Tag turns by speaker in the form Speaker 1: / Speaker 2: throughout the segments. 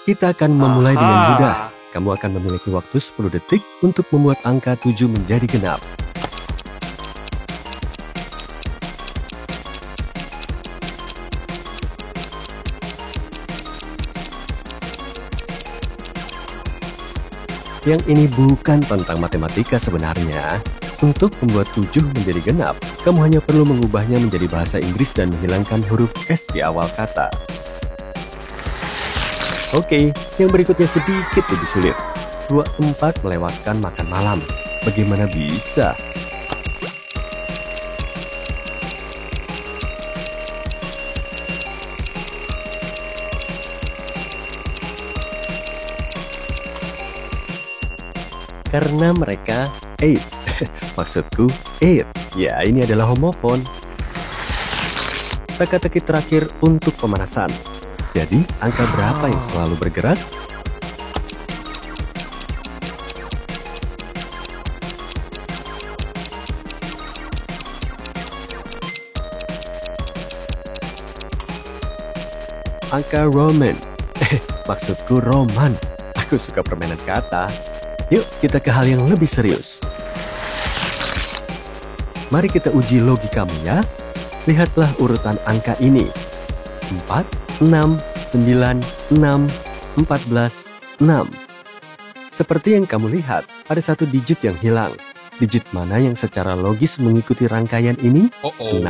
Speaker 1: Kita akan memulai dengan mudah. Kamu akan memiliki waktu 10 detik untuk membuat angka 7 menjadi genap. Yang ini bukan tentang matematika sebenarnya. Untuk membuat 7 menjadi genap, kamu hanya perlu mengubahnya menjadi bahasa Inggris dan menghilangkan huruf S di awal kata. Oke, yang berikutnya sedikit lebih sulit. 24 melewatkan makan malam. Bagaimana bisa? Karena mereka 8. Maksudku 8. Ya, ini adalah homofon. Teka-teki terakhir untuk pemanasan. Jadi, angka berapa yang selalu bergerak? Angka Roman. Maksudku Roman. Aku suka permainan kata. Yuk, kita ke hal yang lebih serius. Mari kita uji logikamu ya. Lihatlah urutan angka ini. 4, 6, 9, 6, 14, 6. Seperti yang kamu lihat, ada satu digit yang hilang. Digit mana yang secara logis mengikuti rangkaian ini? 6,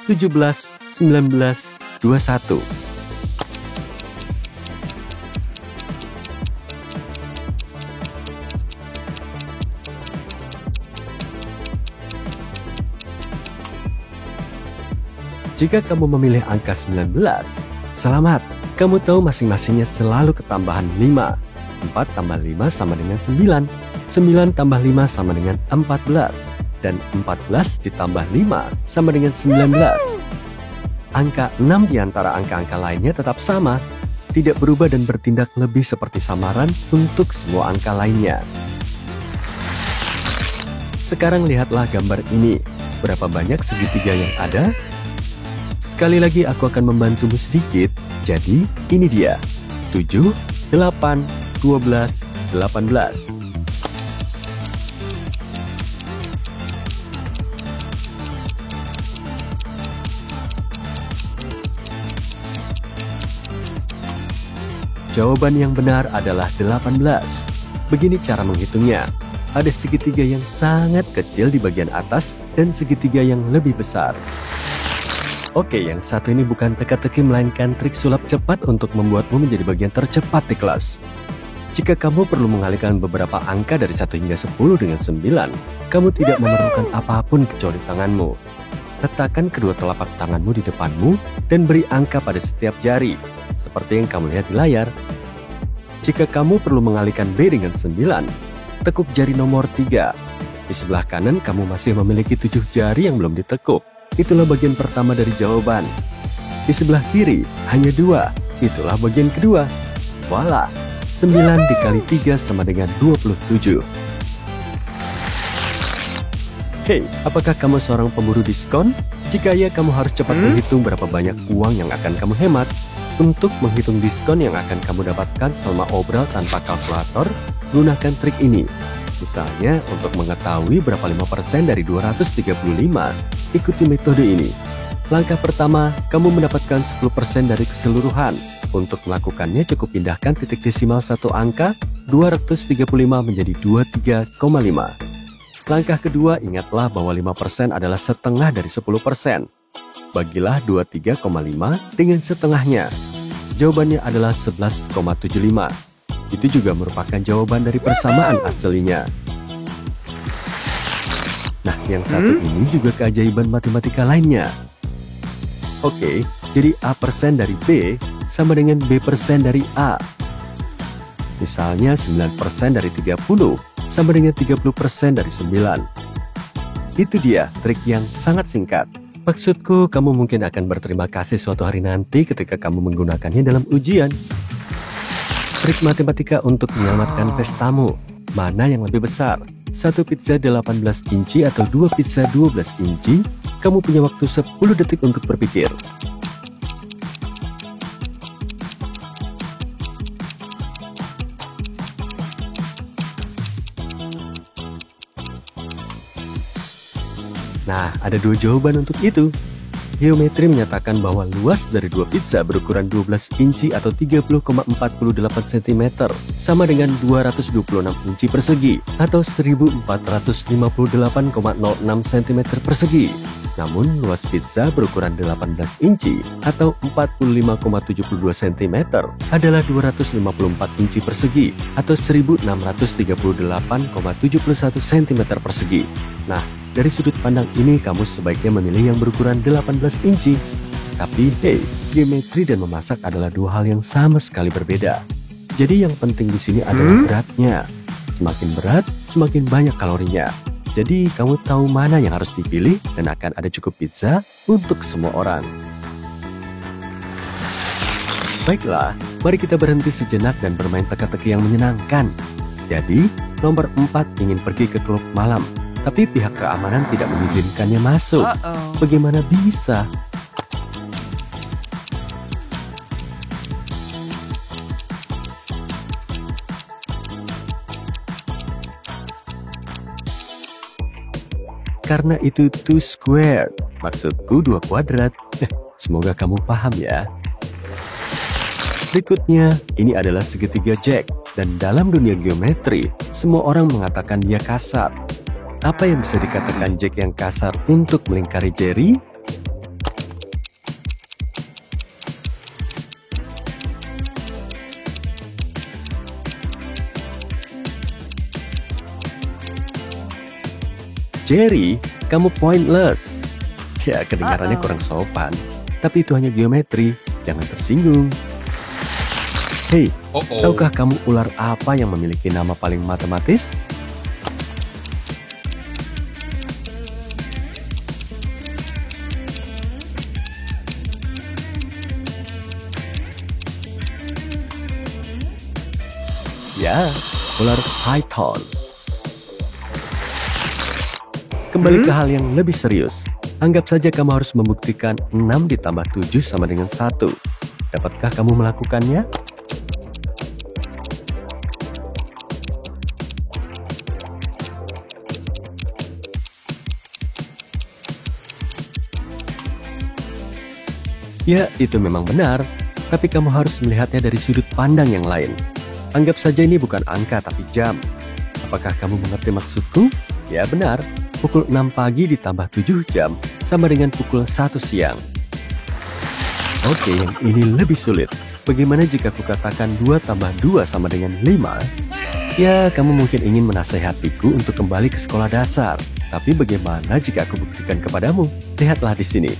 Speaker 1: 17, 19, 21. Jika kamu memilih angka 19, selamat, kamu tahu masing-masingnya selalu ketambahan 5. 4 tambah 5 sama dengan 9. 9 tambah 5 sama dengan 14. Dan 14 ditambah 5 sama dengan 19. Angka 6 di antara angka-angka lainnya tetap sama, tidak berubah dan bertindak lebih seperti samaran untuk semua angka lainnya. Sekarang lihatlah gambar ini. Berapa banyak segitiga yang ada? Sekali lagi aku akan membantumu sedikit. Jadi ini dia. 7, 8, 12, 18. Jawaban yang benar adalah 18. Begini cara menghitungnya. Ada segitiga yang sangat kecil di bagian atas dan segitiga yang lebih besar. Oke, yang satu ini bukan teka-teki melainkan trik sulap cepat untuk membuatmu menjadi bagian tercepat di kelas. Jika kamu perlu mengalihkan beberapa angka dari 1 hingga 10 dengan 9, kamu tidak memerlukan apapun kecuali tanganmu. Letakkan kedua telapak tanganmu di depanmu dan beri angka pada setiap jari, seperti yang kamu lihat di layar. Jika kamu perlu mengalihkan B dengan 9, tekuk jari nomor 3. Di sebelah kanan kamu masih memiliki 7 jari yang belum ditekuk. Itulah bagian pertama dari jawaban. Di sebelah kiri hanya 2. Itulah bagian kedua. Voila, 9 dikali 3 sama dengan 27. Hei, apakah kamu seorang pemburu diskon? Jika iya, kamu harus cepat menghitung berapa banyak uang yang akan kamu hemat. Untuk menghitung diskon yang akan kamu dapatkan selama obrol tanpa kalkulator, gunakan trik ini. Misalnya, untuk mengetahui berapa 5% dari 235, ikuti metode ini. Langkah pertama, kamu mendapatkan 10% dari keseluruhan. Untuk melakukannya cukup pindahkan titik desimal satu angka, 235 menjadi 23,5. Langkah kedua, ingatlah bahwa 5% adalah setengah dari 10%. Bagilah 23,5 dengan setengahnya. Jawabannya adalah 11,75. Itu juga merupakan jawaban dari persamaan aslinya. Nah, yang satu ini juga keajaiban matematika lainnya. Oke, jadi A% dari B sama dengan B% dari A. Misalnya 9% dari 30 sama dengan 30% dari 9. Itu dia trik yang sangat singkat. Maksudku, kamu mungkin akan berterima kasih suatu hari nanti ketika kamu menggunakannya dalam ujian. Trik matematika untuk menyelamatkan pestamu. Mana yang lebih besar? 1 pizza 18 inci atau 2 pizza 12 inci? Kamu punya waktu 10 detik untuk berpikir. Nah, ada dua jawaban untuk itu. Geometri menyatakan bahwa luas dari dua pizza berukuran 12 inci atau 30,48 cm sama dengan 226 inci persegi atau 1458,06 cm persegi. Namun luas pizza berukuran 18 inci atau 45,72 cm adalah 254 inci persegi atau 1638,71 cm persegi. Nah, dari sudut pandang ini kamu sebaiknya memilih yang berukuran 18 inci. Tapi hey, geometri dan memasak adalah dua hal yang sama sekali berbeda. Jadi yang penting di sini adalah beratnya. Semakin berat, semakin banyak kalorinya. Jadi kamu tahu mana yang harus dipilih dan akan ada cukup pizza untuk semua orang. Baiklah, mari kita berhenti sejenak dan bermain teka-teki yang menyenangkan. Jadi, nomor 4 ingin pergi ke klub malam, tapi pihak keamanan tidak mengizinkannya masuk. Bagaimana bisa? Karena itu two squared, maksudku 2 kuadrat. Semoga kamu paham ya. Berikutnya, ini adalah segitiga Jack. Dan dalam dunia geometri, semua orang mengatakan dia kasar. Apa yang bisa dikatakan Jack yang kasar untuk melingkari Jerry? Jerry, kamu pointless. Ya, kedengarannya kurang sopan. Tapi itu hanya geometri, jangan tersinggung. Hei, tahukah kamu ular apa yang memiliki nama paling matematis? Ya, ular python. Kembali ke hal yang lebih serius. Anggap saja kamu harus membuktikan 6 ditambah 7 sama dengan 1. Dapatkah kamu melakukannya? Ya, itu memang benar. Tapi kamu harus melihatnya dari sudut pandang yang lain. Anggap saja ini bukan angka tapi jam. Apakah kamu mengerti maksudku? Ya benar. Pukul 6 pagi ditambah 7 jam sama dengan pukul 1 siang. Oke, yang ini lebih sulit. Bagaimana jika aku katakan 2 tambah 2 sama dengan 5? Ya, kamu mungkin ingin menasehatiku untuk kembali ke sekolah dasar. Tapi bagaimana jika aku buktikan kepadamu? Lihatlah di sini.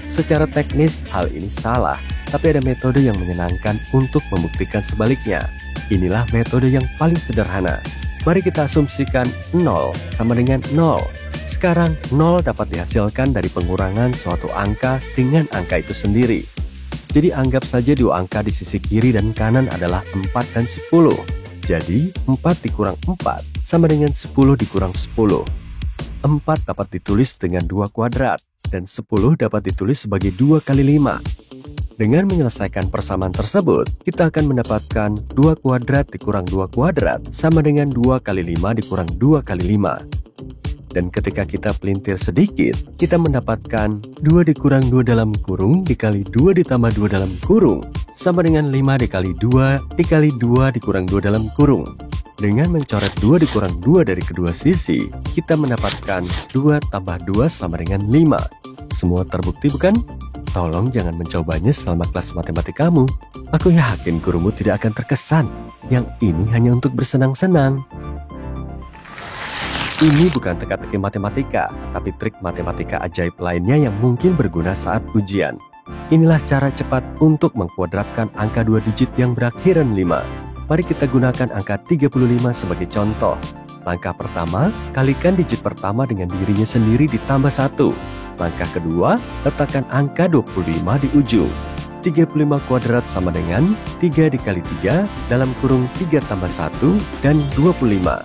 Speaker 1: Secara teknis, hal ini salah. Tapi ada metode yang menyenangkan untuk membuktikan sebaliknya. Inilah metode yang paling sederhana. Mari kita asumsikan 0 sama dengan 0. Sekarang 0 dapat dihasilkan dari pengurangan suatu angka dengan angka itu sendiri. Jadi anggap saja dua angka di sisi kiri dan kanan adalah 4 dan 10. Jadi 4 dikurang 4 sama dengan 10 dikurang 10. 4 dapat ditulis dengan 2 kuadrat dan 10 dapat ditulis sebagai 2 kali 5. Dengan menyelesaikan persamaan tersebut, kita akan mendapatkan 2 kuadrat dikurang 2 kuadrat sama dengan 2 kali 5 dikurang 2 kali 5. Dan ketika kita pelintir sedikit, kita mendapatkan 2 dikurang 2 dalam kurung dikali 2 ditambah 2 dalam kurung sama dengan 5 dikali 2 dikali 2 dikurang 2 dalam kurung. Dengan mencoret 2 dikurang 2 dari kedua sisi, kita mendapatkan 2 tambah 2 sama dengan 5. Semua terbukti bukan? Tolong jangan mencobanya selama kelas matematikamu. Aku yakin gurumu tidak akan terkesan. Yang ini hanya untuk bersenang-senang. Ini bukan teka-teki matematika, tapi trik matematika ajaib lainnya yang mungkin berguna saat ujian. Inilah cara cepat untuk mengkuadratkan angka 2 digit yang berakhiran 5. Mari kita gunakan angka 35 sebagai contoh. Langkah pertama, kalikan digit pertama dengan dirinya sendiri ditambah 1. Langkah kedua, letakkan angka 25 di ujung. 35 kuadrat sama dengan 3 dikali 3 dalam kurung 3 tambah 1 dan 25.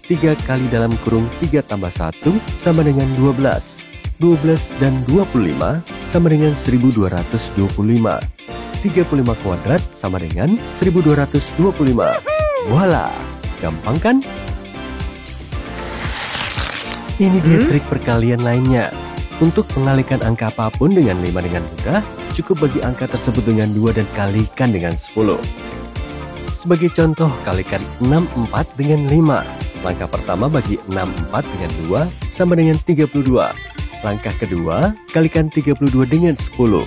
Speaker 1: 3 kali dalam kurung 3 tambah 1 sama dengan 12. 12 dan 25 sama dengan 1225. 35 kuadrat sama dengan 1225. Voila! Gampang kan? Ini dia trik perkalian lainnya. Untuk mengalihkan angka apapun dengan 5 dengan mudah, cukup bagi angka tersebut dengan 2 dan kalikan dengan 10. Sebagai contoh, kalikan 64 dengan 5. Langkah pertama bagi 64 dengan 2 sama dengan 32. Langkah kedua, kalikan 32 dengan 10.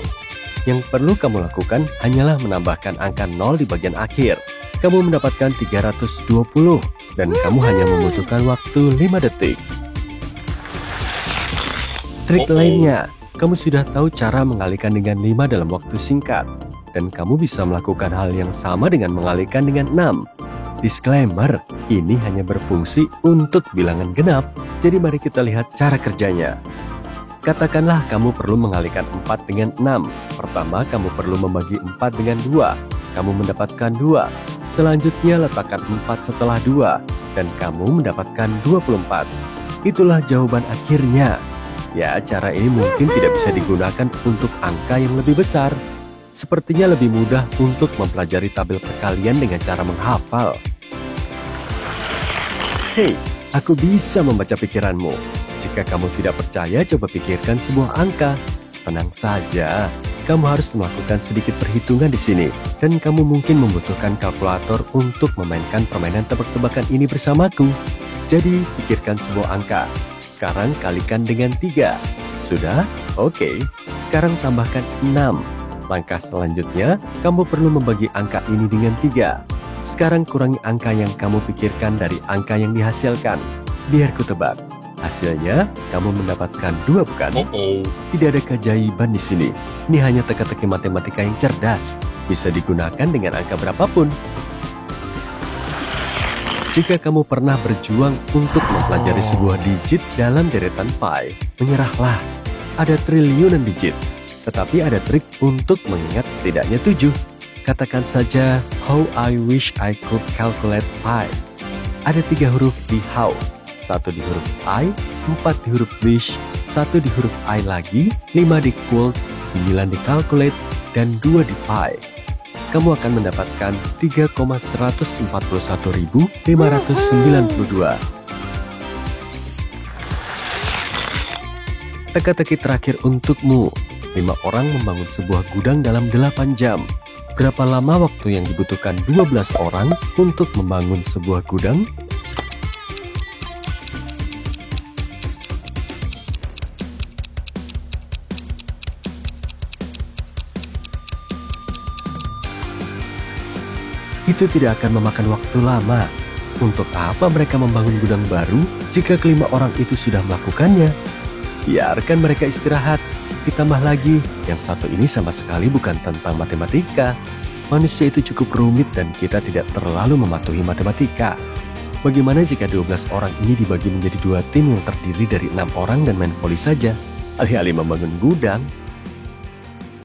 Speaker 1: Yang perlu kamu lakukan hanyalah menambahkan angka 0 di bagian akhir. Kamu mendapatkan 320 dan kamu hanya membutuhkan waktu 5 detik. Trik lainnya, kamu sudah tahu cara mengalihkan dengan 5 dalam waktu singkat. Dan kamu bisa melakukan hal yang sama dengan mengalihkan dengan 6. Disclaimer, ini hanya berfungsi untuk bilangan genap. Jadi mari kita lihat cara kerjanya. Katakanlah kamu perlu mengalihkan 4 dengan 6. Pertama, kamu perlu membagi 4 dengan 2. Kamu mendapatkan 2. Selanjutnya, letakkan 4 setelah 2. Dan kamu mendapatkan 24. Itulah jawaban akhirnya. Ya, cara ini mungkin tidak bisa digunakan untuk angka yang lebih besar. Sepertinya lebih mudah untuk mempelajari tabel perkalian dengan cara menghafal. Hei, aku bisa membaca pikiranmu. Jika kamu tidak percaya, coba pikirkan sebuah angka. Tenang saja, kamu harus melakukan sedikit perhitungan di sini. Dan kamu mungkin membutuhkan kalkulator untuk memainkan permainan tebak-tebakan ini bersamaku. Jadi, pikirkan sebuah angka. Sekarang kalikan dengan 3. Sudah? Oke. Sekarang tambahkan 6. Langkah selanjutnya, kamu perlu membagi angka ini dengan 3. Sekarang kurangi angka yang kamu pikirkan dari angka yang dihasilkan. Biar ku tebak. Hasilnya, kamu mendapatkan 2, bukan? Tidak ada keajaiban di sini. Ini hanya teka-teki matematika yang cerdas. Bisa digunakan dengan angka berapapun. Jika kamu pernah berjuang untuk mempelajari sebuah digit dalam deretan pi, menyerahlah. Ada triliunan digit. Tetapi ada trik untuk mengingat setidaknya 7. Katakan saja, how I wish I could calculate pi. Ada 3 huruf di how. 1 di huruf I, 4 di huruf wish, 1 di huruf I lagi, 5 di could, 9 di calculate, dan 2 di pi. Kamu akan mendapatkan 3,141.592. Teka-teki terakhir untukmu. 5 orang membangun sebuah gudang dalam 8 jam. Berapa lama waktu yang dibutuhkan 12 orang untuk membangun sebuah gudang? Itu tidak akan memakan waktu lama. Untuk apa mereka membangun gudang baru jika kelima orang itu sudah melakukannya? Biarkan mereka istirahat. Ditambah lagi, yang satu ini sama sekali bukan tentang matematika. Manusia itu cukup rumit dan kita tidak terlalu mematuhi matematika. Bagaimana jika 12 orang ini dibagi menjadi 2 tim yang terdiri dari 6 orang dan main voli saja, alih-alih membangun gudang?